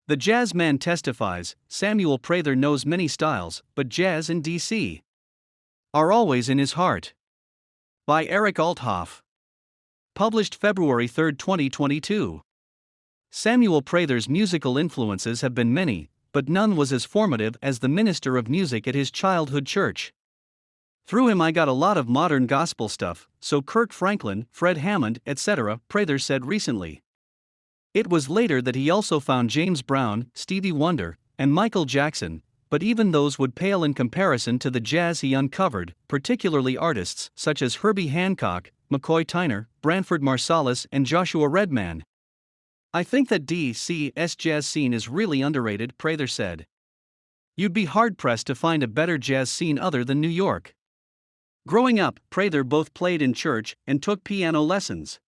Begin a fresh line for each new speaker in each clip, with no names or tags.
The jazz man testifies, Samuel Prather knows many styles, but jazz and DC are always in his heart. By Eric Althoff. Published February 3, 2022. Samuel Prather's musical influences have been many, but none was as formative as the minister of music at his childhood church. Through him I got a lot of modern gospel stuff, so Kirk Franklin, Fred Hammond, etc., Prather said recently. It was later that he also found James Brown, Stevie Wonder, and Michael Jackson, but even those would pale in comparison to the jazz he uncovered, particularly artists such as Herbie Hancock, McCoy Tyner, Branford Marsalis, and Joshua Redman. I think that DC's jazz scene is really underrated, Prather said. You'd be hard-pressed to find a better jazz scene other than New York. Growing up, Prather both played in church and took piano lessons.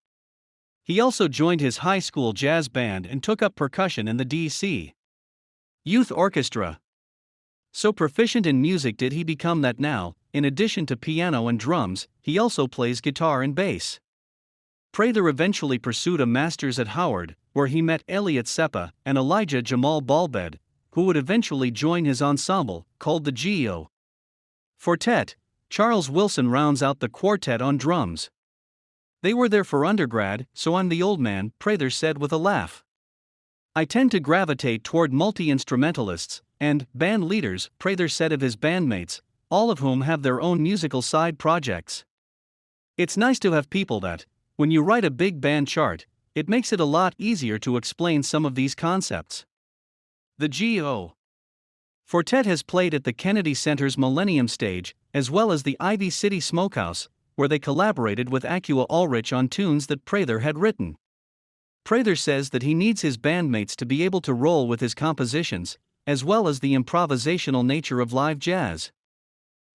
He also joined his high school jazz band and took up percussion in the DC Youth Orchestra. So proficient in music did he become that now, in addition to piano and drums, he also plays guitar and bass. Prather eventually pursued a master's at Howard, where he met Elliot Seppa and Elijah Jamal Balbed, who would eventually join his ensemble, called the GEO Fortet. Charles Wilson rounds out the quartet on drums. They were there for undergrad, so I'm the old man, Prather said with a laugh. I tend to gravitate toward multi-instrumentalists and band leaders, Prather said of his bandmates, all of whom have their own musical side projects. It's nice to have people that, when you write a big band chart, it makes it a lot easier to explain some of these concepts. The GEO Fortet has played at the Kennedy Center's Millennium Stage, as well as the Ivy City Smokehouse, where they collaborated with Acua Ulrich on tunes that Prather had written. Prather says that he needs his bandmates to be able to roll with his compositions, as well as the improvisational nature of live jazz.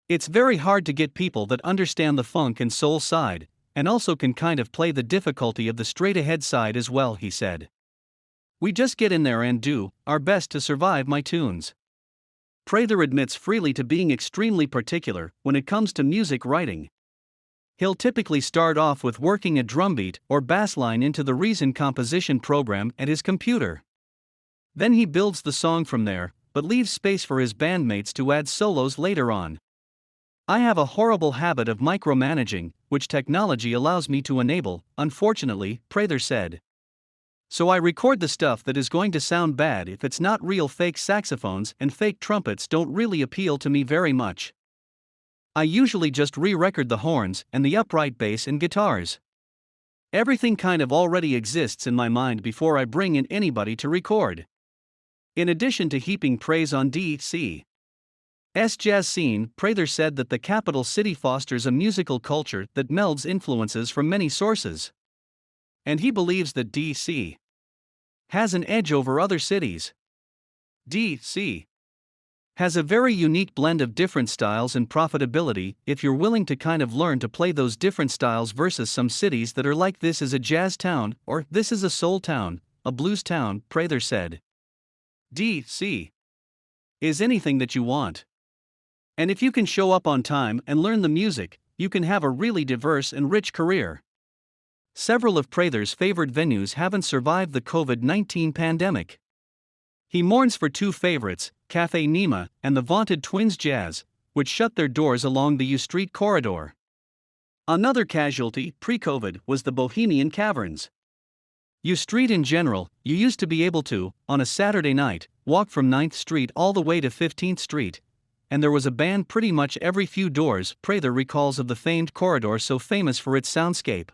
It's very hard to get people that understand the funk and soul side, and also can kind of play the difficulty of the straight-ahead side as well, he said. We just get in there and do our best to survive my tunes. Prather admits freely to being extremely particular when it comes to music writing. He'll typically start off with working a drumbeat or bass line into the Reason composition program at his computer. Then he builds the song from there, but leaves space for his bandmates to add solos later on. I have a horrible habit of micromanaging, which technology allows me to enable, unfortunately, Prather said. So I record the stuff that is going to sound bad if it's not real. Fake saxophones and fake trumpets don't really appeal to me very much. I usually just re-record the horns and the upright bass and guitars. Everything kind of already exists in my mind before I bring in anybody to record. In addition to heaping praise on DC's jazz scene, Prather said that the capital city fosters a musical culture that melds influences from many sources. And he believes that DC has an edge over other cities. DC has a very unique blend of different styles and profitability if you're willing to kind of learn to play those different styles versus some cities that are like this is a jazz town or this is a soul town, a blues town, Prather said. DC is anything that you want. And if you can show up on time and learn the music, you can have a really diverse and rich career. Several of Prather's favored venues haven't survived the COVID-19 pandemic. He mourns for two favorites, Café Nima and the vaunted Twins Jazz, which shut their doors along the U Street corridor. Another casualty, pre-COVID, was the Bohemian Caverns. U Street in general, you used to be able to, on a Saturday night, walk from 9th Street all the way to 15th Street, and there was a band pretty much every few doors. Prather recalls of the famed corridor so famous for its soundscape.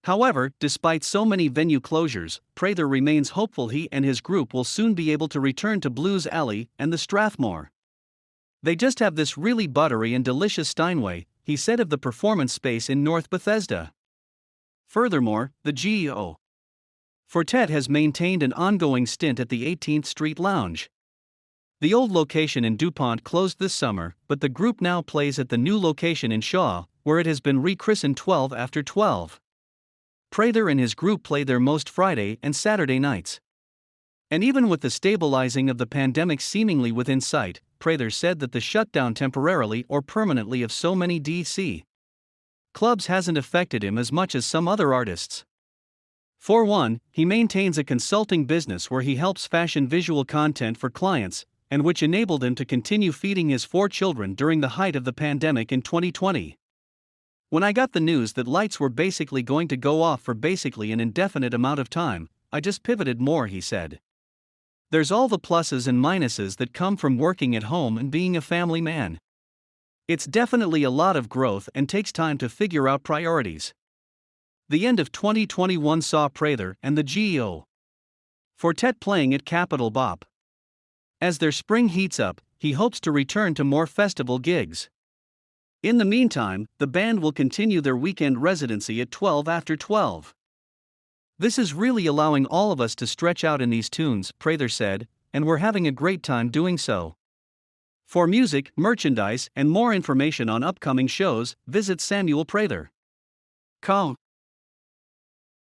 However, despite so many venue closures, Prather remains hopeful he and his group will soon be able to return to Blues Alley and the Strathmore. They just have this really buttery and delicious Steinway, he said of the performance space in North Bethesda. Furthermore, the GEO Fortet has maintained an ongoing stint at the 18th Street Lounge. The old location in DuPont closed this summer, but the group now plays at the new location in Shaw, where it has been rechristened 12 after 12. Prather and his group play there most Friday and Saturday nights. And even with the stabilizing of the pandemic seemingly within sight, Prather said that the shutdown temporarily or permanently of so many DC clubs hasn't affected him as much as some other artists. For one, he maintains a consulting business where he helps fashion visual content for clients, and which enabled him to continue feeding his 4 children during the height of the pandemic in 2020. When I got the news that lights were basically going to go off for basically an indefinite amount of time, I just pivoted more, he said. There's all the pluses and minuses that come from working at home and being a family man. It's definitely a lot of growth and takes time to figure out priorities. The end of 2021 saw Prather and the GEO Fortet playing at Capitol Bop. As their spring heats up, he hopes to return to more festival gigs. In the meantime, the band will continue their weekend residency at 12 after 12. This is really allowing all of us to stretch out in these tunes, Prather said, and we're having a great time doing so. For music, merchandise, and more information on upcoming shows, visit Samuel Prather.com.